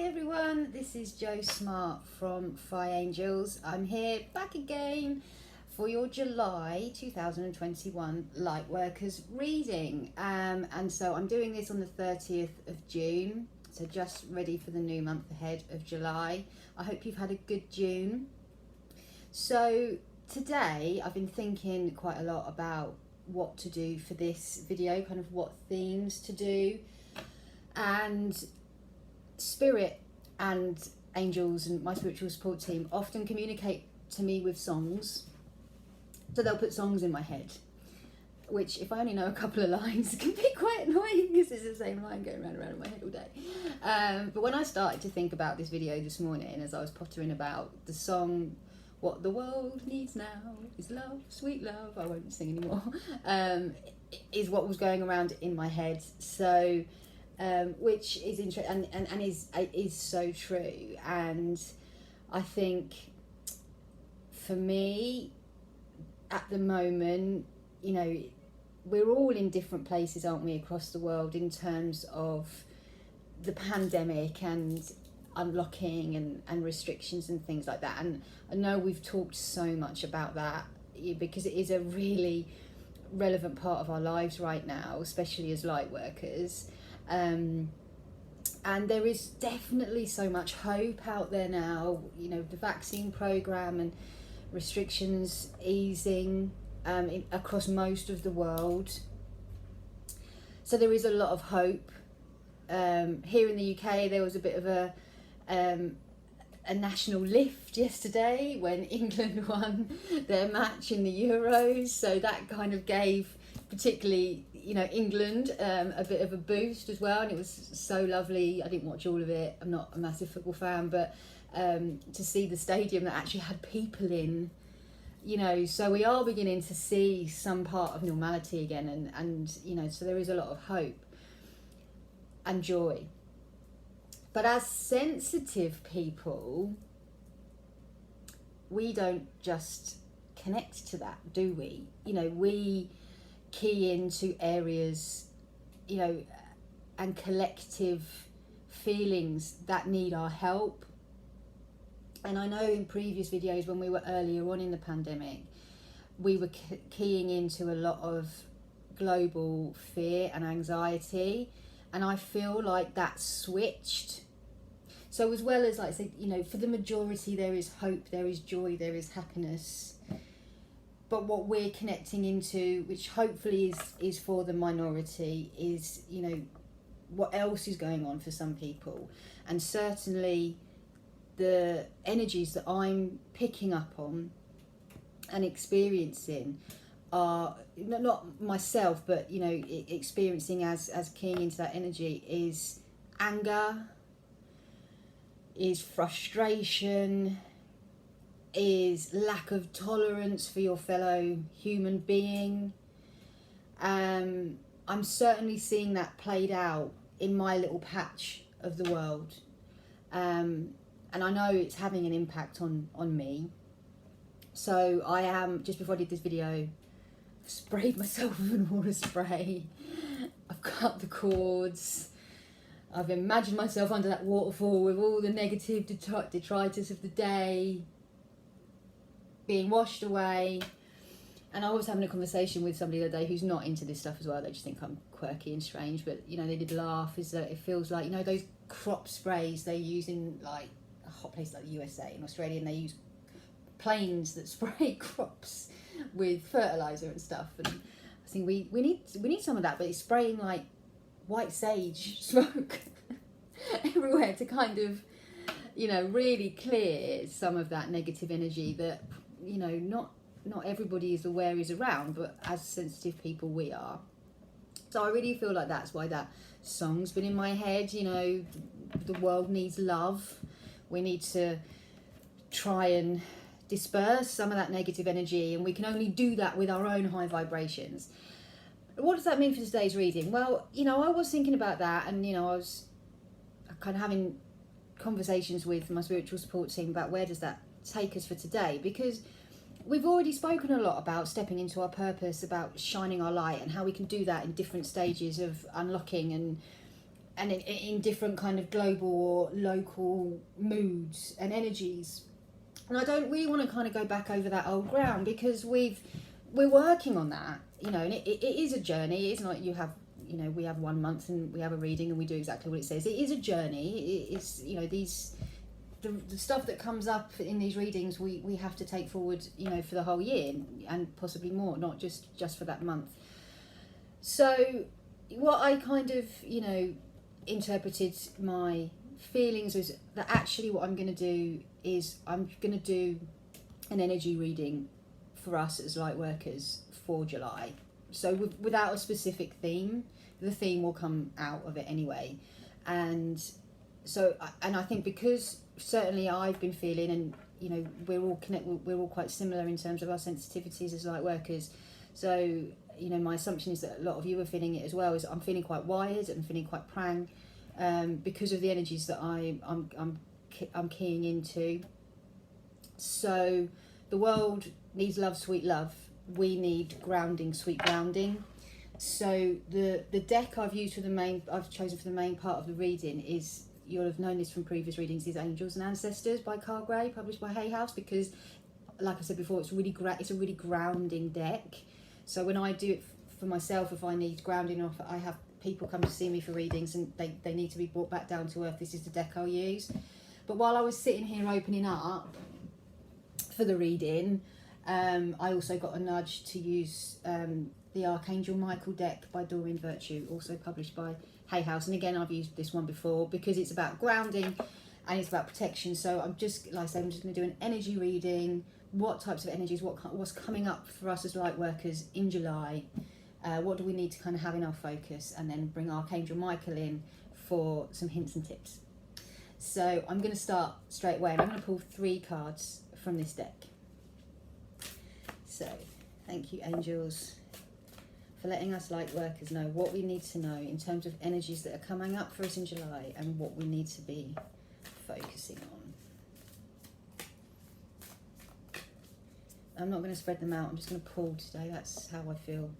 everyone, this is Jo Smart from Fi Angels. I'm here back again for your July 2021 Lightworkers reading. And so I'm doing this on the 30th of June, so just ready for the new month ahead of July. I hope you've had a good June. So today I've been thinking quite a lot about what to do for this video, kind of what themes to do. And Spirit and angels and my spiritual support team often communicate to me with songs. So they'll put songs in my head, which if I only know a couple of lines can be quite annoying because it's the same line going round and round in my head all day. But when I started to think about this video this morning, as I was pottering about the song "What the World Needs Now Is Love, Sweet Love," I won't sing anymore, is what was going around in my head. So which is interesting and is so true. And I think for me at the moment, you know, we're all in different places, aren't we, across the world in terms of the pandemic and unlocking and restrictions and things like that. And I know we've talked so much about that because it is a really relevant part of our lives right now, especially as light workers. And there is definitely so much hope out there now, you know, the vaccine program and restrictions easing across most of the world. So there is a lot of hope. Here in the UK, there was a bit of a national lift yesterday when England won their match in the Euros. So that kind of gave particularly, you know, England a bit of a boost as well, and it was so lovely. I didn't watch all of it, I'm not a massive football fan, but to see the stadium that actually had people in, you know, so we are beginning to see some part of normality again, and you know, so there is a lot of hope and joy. But as sensitive people, we don't just connect to that, do we? You know, we key into areas, you know, and collective feelings that need our help. And I know in previous videos when we were earlier on in the pandemic, we were keying into a lot of global fear and anxiety, and I feel like that switched. So as well as, like I say, you know, for the majority there is hope, there is joy, there is happiness. But what we're connecting into, which hopefully is for the minority, is, you know, what else is going on for some people. And certainly the energies that I'm picking up on and experiencing are, not myself, but, you know, experiencing as keying into that energy is anger, is frustration, is lack of tolerance for your fellow human being. I'm certainly seeing that played out in my little patch of the world, and I know it's having an impact on me. So I am, just before I did this video, I've sprayed myself with an water spray, I've cut the cords, I've imagined myself under that waterfall with all the negative detritus of the day being washed away. And I was having a conversation with somebody the other day who's not into this stuff as well. They just think I'm quirky and strange, but, you know, they did laugh. Is that it feels like, you know, those crop sprays they use in like a hot place like the USA and Australia, and they use planes that spray crops with fertilizer and stuff. And I think we need some of that, but it's spraying like white sage smoke everywhere to kind of, you know, really clear some of that negative energy that, you know, not everybody is aware is around, but as sensitive people we are. So I really feel like that's why that song's been in my head. You know, the world needs love. We need to try and disperse some of that negative energy, and we can only do that with our own high vibrations. What does that mean for today's reading? Well, you know, I was thinking about that, and, you know, I was kind of having conversations with my spiritual support team about where does that take us for today, because we've already spoken a lot about stepping into our purpose, about shining our light, and how we can do that in different stages of unlocking and in different kind of global or local moods and energies. And I don't really want to kind of go back over that old ground, because we're working on that, you know, and it is a journey. It's not you have, you know, we have 1 month and we have a reading and we do exactly what it says. It is a journey. It's, you know, the stuff that comes up in these readings, we have to take forward, you know, for the whole year and possibly more, not just for that month. So what I kind of, you know, interpreted my feelings was that actually what I'm going to do is I'm going to do an energy reading for us as light workers for July. So without a specific theme, the theme will come out of it anyway. And so, and I think because certainly I've been feeling, and you know, we're all quite similar in terms of our sensitivities as light workers. So, you know, my assumption is that a lot of you are feeling it as well. Is I'm feeling quite wired and feeling quite prang, because of the energies that I'm keying into. So the world needs love, sweet love. We need grounding, sweet grounding. So the deck I've chosen for the main part of the reading is, you'll have known this from previous readings, is Angels and Ancestors by Carl Gray, published by Hay House, because like I said before, it's a really grounding deck. So when I do it for myself, if I need grounding, or if I have people come to see me for readings and they need to be brought back down to earth, this is the deck I'll use. But while I was sitting here opening up for the reading, I also got a nudge to use the Archangel Michael deck by Doreen Virtue, also published by Hay House. And again, I've used this one before because it's about grounding and it's about protection. So I'm just, like I said, I'm just going to do an energy reading. What types of energies, what's coming up for us as light workers in July? What do we need to kind of have in our focus? And then bring Archangel Michael in for some hints and tips. So I'm going to start straight away, and I'm going to pull 3 cards from this deck. So thank you, angels, for letting us light workers know what we need to know in terms of energies that are coming up for us in July and what we need to be focusing on. I'm not going to spread them out, I'm just going to pull today. That's how I feel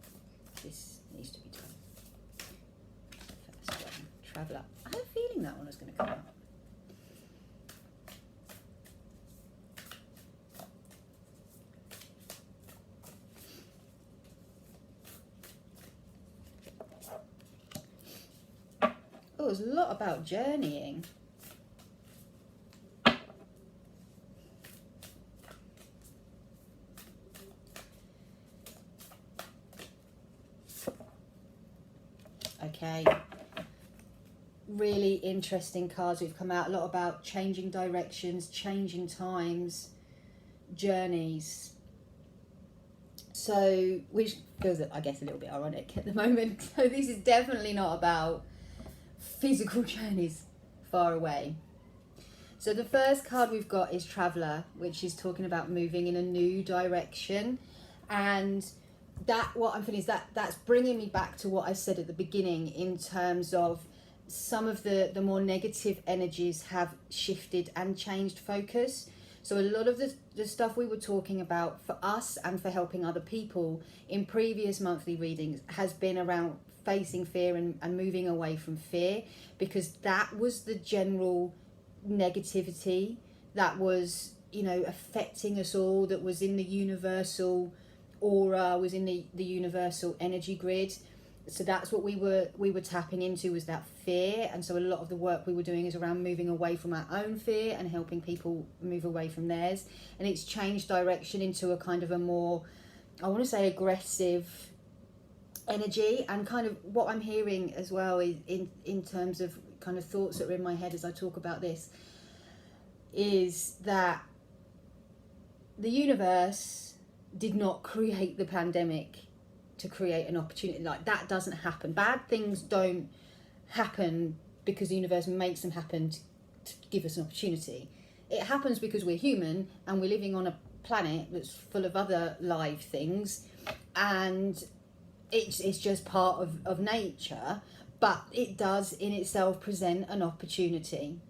this needs to be done. First one, Traveller. I had a feeling that one was going to come up. Oh, there's a lot about journeying. Okay, really interesting cards we've come out. A lot about changing directions, changing times, journeys. So, which feels, I guess, a little bit ironic at the moment. So this is definitely not about physical journeys far away. So the first card we've got is Traveller, which is talking about moving in a new direction. And that, what I'm feeling is that's bringing me back to what I said at the beginning in terms of some of the more negative energies have shifted and changed focus. So a lot of the stuff we were talking about for us and for helping other people in previous monthly readings has been around facing fear and moving away from fear, because that was the general negativity that was, you know, affecting us all, that was in the universal aura, was in the universal energy grid. So that's what we were tapping into, was that fear. And so a lot of the work we were doing is around moving away from our own fear and helping people move away from theirs. And it's changed direction into a kind of a more, I want to say, aggressive energy. And kind of what I'm hearing as well is in terms of kind of thoughts that are in my head as I talk about this, is that the universe did not create the pandemic to create an opportunity. Like, that doesn't happen. Bad things don't happen because the universe makes them happen to give us an opportunity. It happens because we're human and we're living on a planet that's full of other live things, and it's just part of nature, but it does in itself present an opportunity.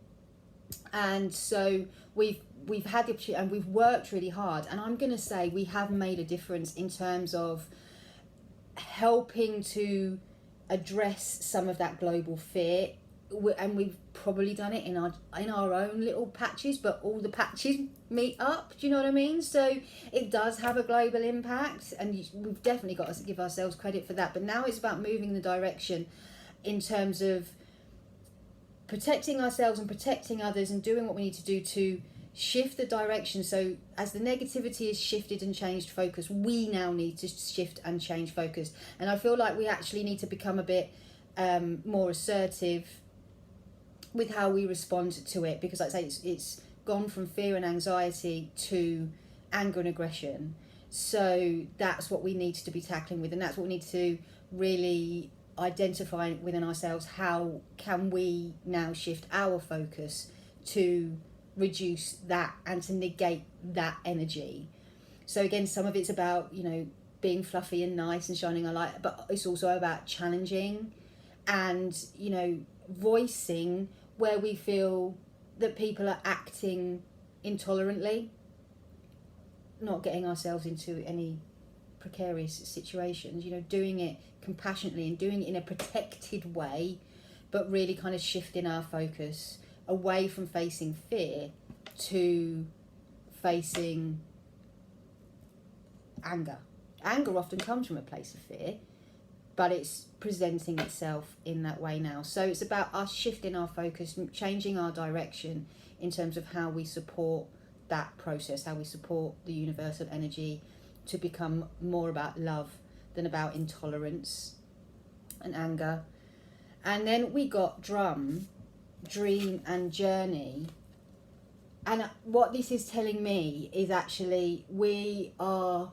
And so we've had the opportunity and we've worked really hard, and I'm going to say we have made a difference in terms of helping to address some of that global fear and we've probably done it in our own little patches, but all the patches meet up. Do you know what I mean? So it does have a global impact, and we've definitely got to give ourselves credit for that. But now it's about moving the direction in terms of protecting ourselves and protecting others, and doing what we need to do to shift the direction. So as the negativity is shifted and changed focus, we now need to shift and change focus. And I feel like we actually need to become a bit more assertive with how we respond to it, because like I say, it's gone from fear and anxiety to anger and aggression. So that's what we need to be tackling with, and that's what we need to really identify within ourselves. How can we now shift our focus to reduce that and to negate that energy? So again, some of it's about, you know, being fluffy and nice and shining a light, but it's also about challenging and, you know, voicing where we feel that people are acting intolerantly, not getting ourselves into any precarious situations, you know, doing it compassionately and doing it in a protected way, but really kind of shifting our focus away from facing fear to facing anger. Anger often comes from a place of fear, but it's presenting itself in that way now. So it's about us shifting our focus, changing our direction in terms of how we support that process, how we support the universal energy to become more about love than about intolerance and anger. And then we got dream and journey. And what this is telling me is actually we are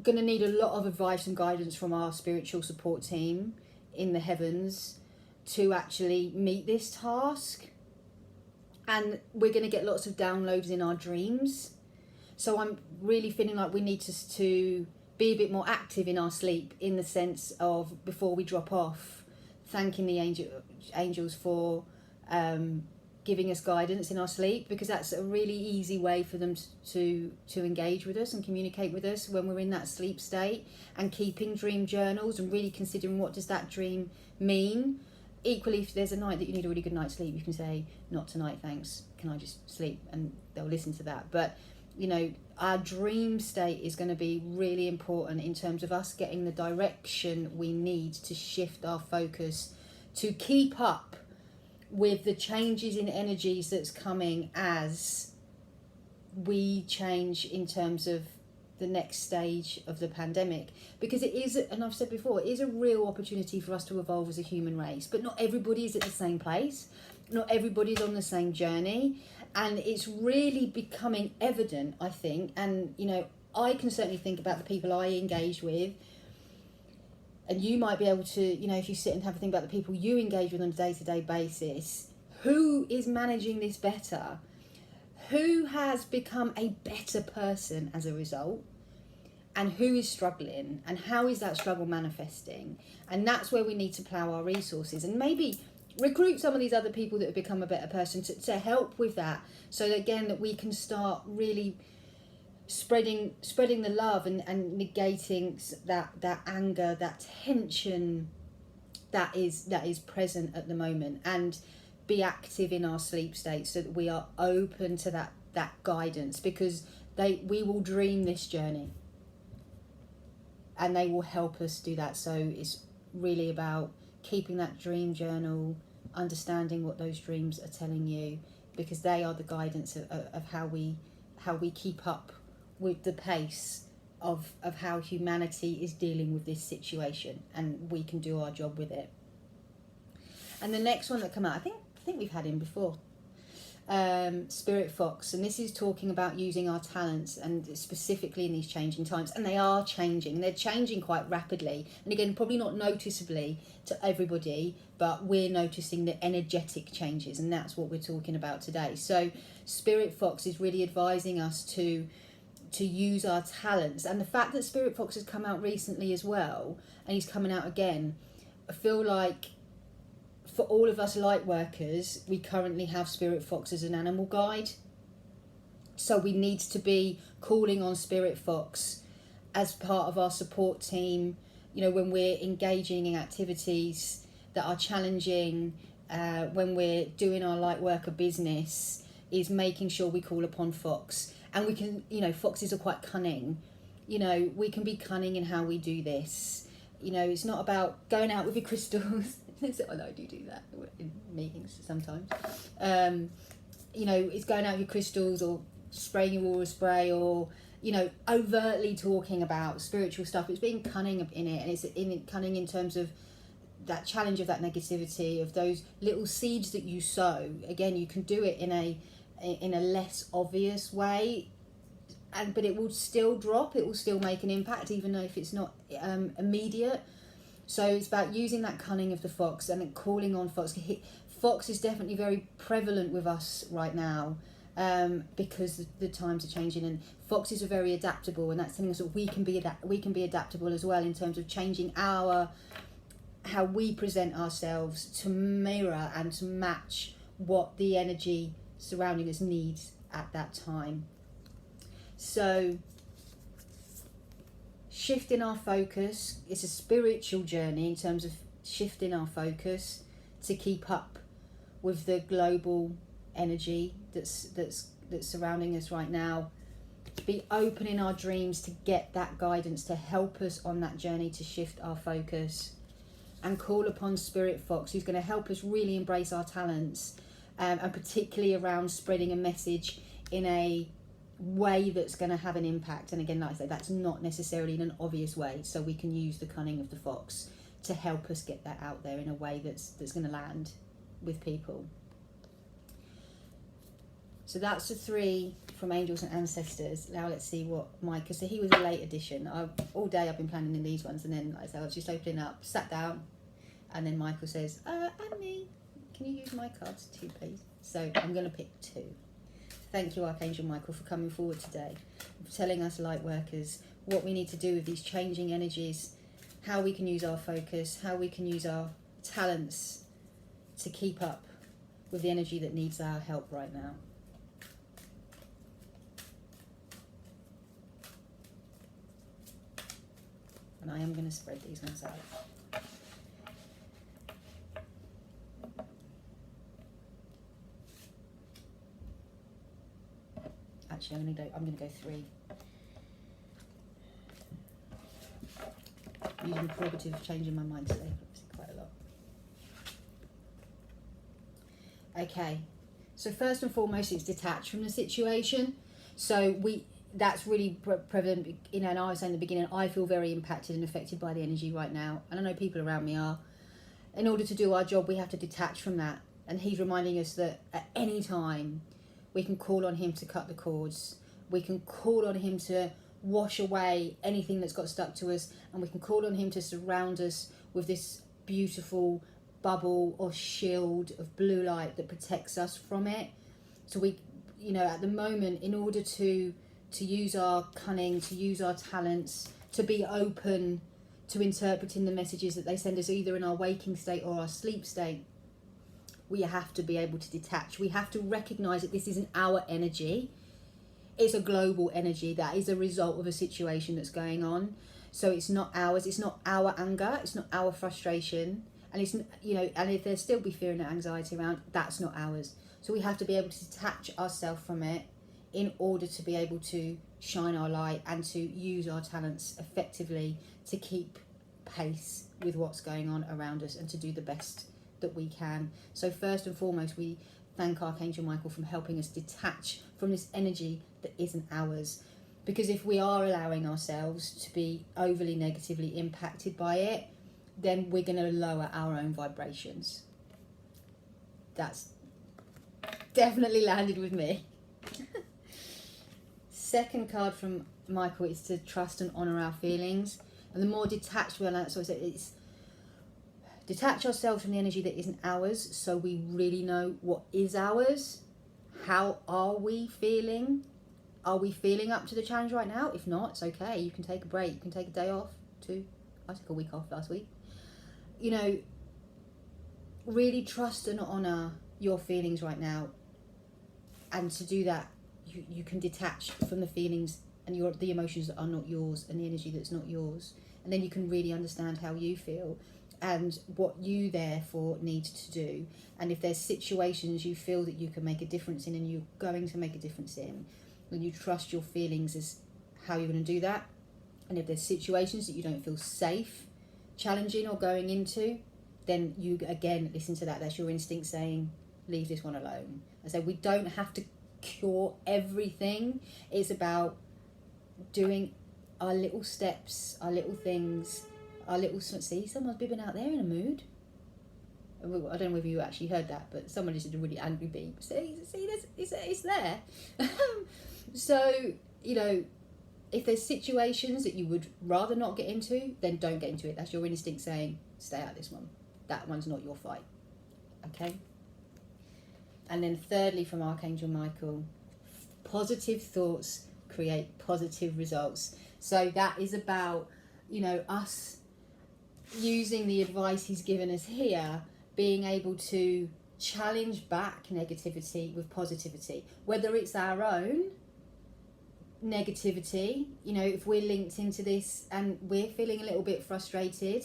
going to need a lot of advice and guidance from our spiritual support team in the heavens to actually meet this task. And we're going to get lots of downloads in our dreams. So I'm really feeling like we need to be a bit more active in our sleep, in the sense of, before we drop off, thanking the angels for giving us guidance in our sleep, because that's a really easy way for them to engage with us and communicate with us when we're in that sleep state. And keeping dream journals and really considering, what does that dream mean? Equally, if there's a night that you need a really good night's sleep, you can say, not tonight, thanks, can I just sleep? And they'll listen to that. But, you know, our dream state is going to be really important in terms of us getting the direction we need to shift our focus to keep up with the changes in energies that's coming as we change in terms of the next stage of the pandemic. Because it is, and I've said before, it is a real opportunity for us to evolve as a human race, but not everybody is at the same place, not everybody's on the same journey, and it's really becoming evident, I think. And, you know, I can certainly think about the people I engage with, and you might be able to, you know, if you sit and have a think about the people you engage with on a day-to-day basis, who is managing this better? Who has become a better person as a result? And who is struggling? And how is that struggle manifesting? And that's where we need to plough our resources and maybe recruit some of these other people that have become a better person to help with that. So that, again, that we can start really spreading the love and negating that anger, that tension that is present at the moment, and be active in our sleep state so that we are open to that guidance, because we will dream this journey and they will help us do that. So it's really about keeping that dream journal, understanding what those dreams are telling you, because they are the guidance of how we keep up with the pace of how humanity is dealing with this situation, and we can do our job with it. And the next one that come out, I think we've had him before, Spirit Fox, and this is talking about using our talents, and specifically in these changing times. And they are changing, they're changing quite rapidly, and again, probably not noticeably to everybody, but we're noticing the energetic changes, and that's what we're talking about today. So Spirit Fox is really advising us to use our talents. And the fact that Spirit Fox has come out recently as well, and he's coming out again, I feel like for all of us light workers, we currently have Spirit Fox as an animal guide. So we need to be calling on Spirit Fox as part of our support team, you know, when we're engaging in activities that are challenging when we're doing our light worker business is making sure we call upon Fox. And we can, foxes are quite cunning. We can be cunning in how we do this. It's not about going out with your crystals. Although I do that in meetings sometimes. It's going out with your crystals or spraying your aura spray or, overtly talking about spiritual stuff. It's being cunning in it, and it's cunning in terms of that challenge of that negativity, of those little seeds that you sow. Again, you can do it in a less obvious way, but it will still drop. It will still make an impact, even though if it's not immediate. So it's about using that cunning of the fox and then calling on Fox. Fox is definitely very prevalent with us right now, because the times are changing, and foxes are very adaptable, and that's telling us that we can be adaptable as well in terms of changing how we present ourselves to mirror and to match what the energy surrounding us needs at that time. So shifting our focus, it's a spiritual journey in terms of shifting our focus to keep up with the global energy that's surrounding us right now. Be open in our dreams to get that guidance to help us on that journey to shift our focus, and call upon Spirit Fox, who's going to help us really embrace our talents, and particularly around spreading a message in a way that's going to have an impact. And again, like I say, that's not necessarily in an obvious way, so we can use the cunning of the fox to help us get that out there in a way that's going to land with people. So that's the 3 from Angels and Ancestors. Now let's see what Micah, so he was a late addition. All day I've been planning in these ones, and then like I said, I was just opening up, sat down, and then Michael says, Annie, can you use my cards too, please? So I'm going to pick 2. Thank you, Archangel Michael, for coming forward today, for telling us light workers what we need to do with these changing energies, how we can use our focus, how we can use our talents to keep up with the energy that needs our help right now. And I am going to spread these ones out. Actually, I'm going to go 3. Using probative, changing my mind today, quite a lot. Okay, so first and foremost, it's detach from the situation. So that's really prevalent, and I was saying in the beginning, I feel very impacted and affected by the energy right now, and I know people around me are. In order to do our job, we have to detach from that, and he's reminding us that at any time we can call on him to cut the cords. We can call on him to wash away anything that's got stuck to us, and we can call on him to surround us with this beautiful bubble or shield of blue light that protects us from it. So we, at the moment, in order to use our cunning, to use our talents, to be open to interpreting the messages that they send us either in our waking state or our sleep state, we have to be able to detach. We have to recognise that this isn't our energy. It's a global energy that is a result of a situation that's going on. So it's not ours. It's not our anger. It's not our frustration. And it's, and if there still be fear and anxiety around, that's not ours. So we have to be able to detach ourselves from it in order to be able to shine our light and to use our talents effectively to keep pace with what's going on around us and to do the best that we can. So first and foremost, we thank Archangel Michael for helping us detach from this energy that isn't ours. Because if we are allowing ourselves to be overly negatively impacted by it, then we're going to lower our own vibrations. That's definitely landed with me. Second card from Michael is to trust and honour our feelings. And the more detached we are, so it's detach ourselves from the energy that isn't ours, so we really know what is ours. How are we feeling? Are we feeling up to the challenge right now? If not, it's okay. You can take a break. You can take a day off too. I took a week off last week. Really trust and honour your feelings right now. And to do that, you can detach from the feelings and the emotions that are not yours and the energy that's not yours. And then you can really understand how you feel. and what you therefore need to do. And if there's situations you feel that you can make a difference in and you're going to make a difference in, then you trust your feelings as how you're going to do that. And if there's situations that you don't feel safe challenging or going into, then you again listen to that. That's your instinct saying, leave this one alone. I say we don't have to cure everything. It's about doing our little steps, our little things, our little... See, someone's bibbing out there in a mood. I don't know whether you actually heard that, but someone just did a really angry beep. See, it's there. So, you know, if there's situations that you would rather not get into, then don't get into it. That's your instinct saying, stay out of this one. That one's not your fight. Okay? And then thirdly, from Archangel Michael, positive thoughts create positive results. So that is about, you know, us using the advice he's given us here, being able to challenge back negativity with positivity, whether it's our own negativity. You know, if we're linked into this and we're feeling a little bit frustrated,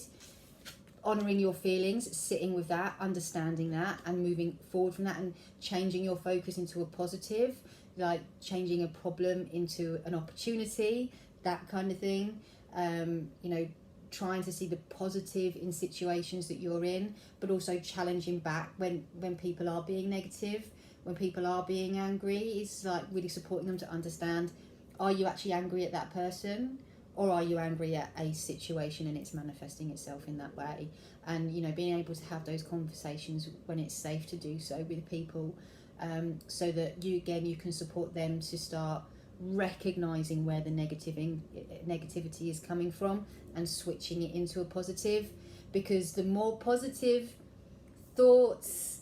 honouring your feelings, sitting with that, understanding that, and moving forward from that, and changing your focus into a positive, like changing a problem into an opportunity, that kind of thing. You know, trying to see the positive in situations that you're in, but also challenging back when people are being negative, when people are being angry. It's like really supporting them to understand, are you actually angry at that person, or are you angry at a situation and it's manifesting itself in that way? And, you know, being able to have those conversations when it's safe to do so with people, so that you can support them to start recognizing where the negativity is coming from and switching it into a positive. Because the more positive thoughts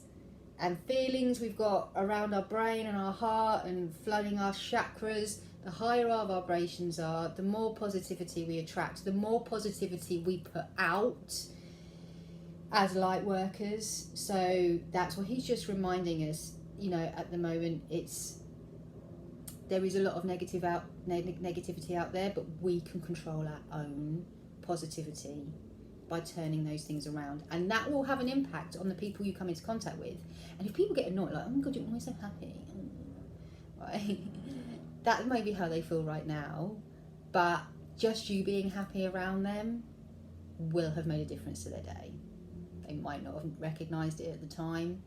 and feelings we've got around our brain and our heart and flooding our chakras, the higher our vibrations are, the more positivity we attract, the more positivity we put out as light workers. So that's what he's just reminding us. You know, at the moment, there is a lot of negativity out there, but we can control our own positivity by turning those things around, and that will have an impact on the people you come into contact with. And if people get annoyed, like, oh my god, you're always so happy, right? That may be how they feel right now, but just you being happy around them will have made a difference to their day. They might not have recognised it at the time,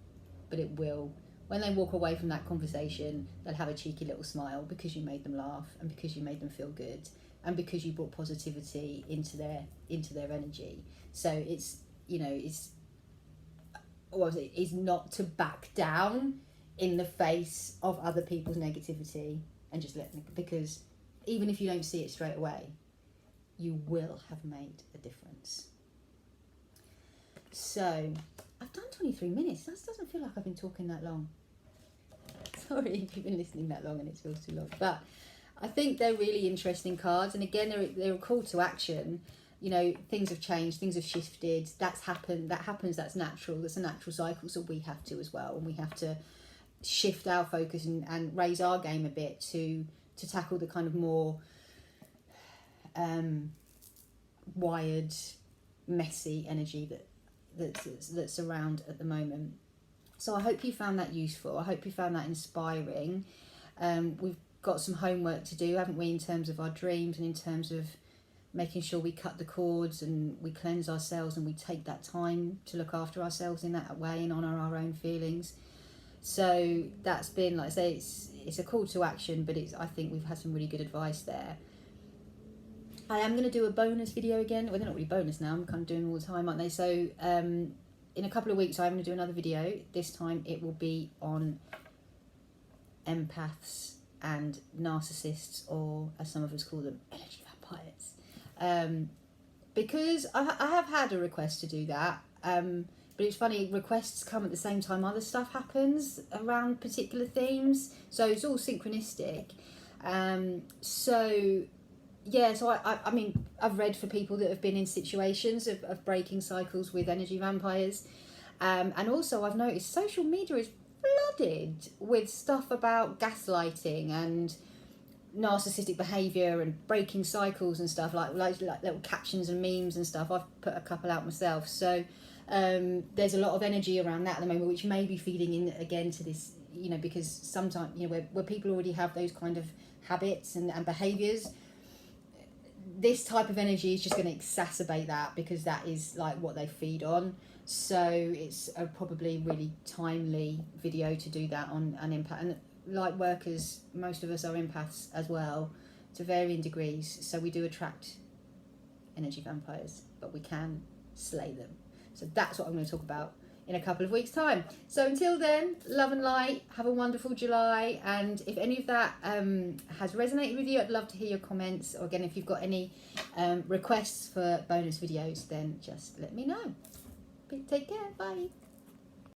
but it will. When they walk away from that conversation, they'll have a cheeky little smile because you made them laugh, and because you made them feel good, and because you brought positivity into their energy. So it's, you know, it's not to back down in the face of other people's negativity and just let them, because even if you don't see it straight away, you will have made a difference. So I've done 23 minutes. That doesn't feel like I've been talking that long. Sorry if you've been listening that long and it feels too long. But I think they're really interesting cards. And again, they're a call to action. You know, things have changed, things have shifted. That's happened. That happens. That's natural. That's a natural cycle. So we have to as well. And we have to shift our focus and raise our game a bit to tackle the kind of more wired, messy energy that's around at the moment. So I hope you found that useful. I hope you found that inspiring. We've got some homework to do, haven't we, in terms of our dreams and in terms of making sure we cut the cords and we cleanse ourselves and we take that time to look after ourselves in that way and honour our own feelings. So that's been, like I say, it's a call to action, but I think we've had some really good advice there. I am going to do a bonus video again. Well, they're not really bonus now. I'm kind of doing them all the time, aren't they? So in a couple of weeks, I'm going to do another video. This time it will be on empaths and narcissists, or as some of us call them, energy vampires. Because I have had a request to do that. But it's funny, requests come at the same time other stuff happens around particular themes. So it's all synchronistic. So I mean, I've read for people that have been in situations of breaking cycles with energy vampires. And also I've noticed social media is flooded with stuff about gaslighting and narcissistic behaviour and breaking cycles and stuff, like little captions and memes and stuff. I've put a couple out myself. So there's a lot of energy around that at the moment, which may be feeding in again to this, you know, because sometimes, you know, where people already have those kind of habits and behaviours, this type of energy is just going to exacerbate that, because that is like what they feed on. So it's a probably really timely video to do that on an empath. And light workers, most of us are empaths as well, to varying degrees. So we do attract energy vampires, but we can slay them. So that's what I'm going to talk about in a couple of weeks' time. So until then, love and light. Have a wonderful July. And if any of that has resonated with you, I'd love to hear your comments. Or again, if you've got any requests for bonus videos, then just let me know. Take care. Bye.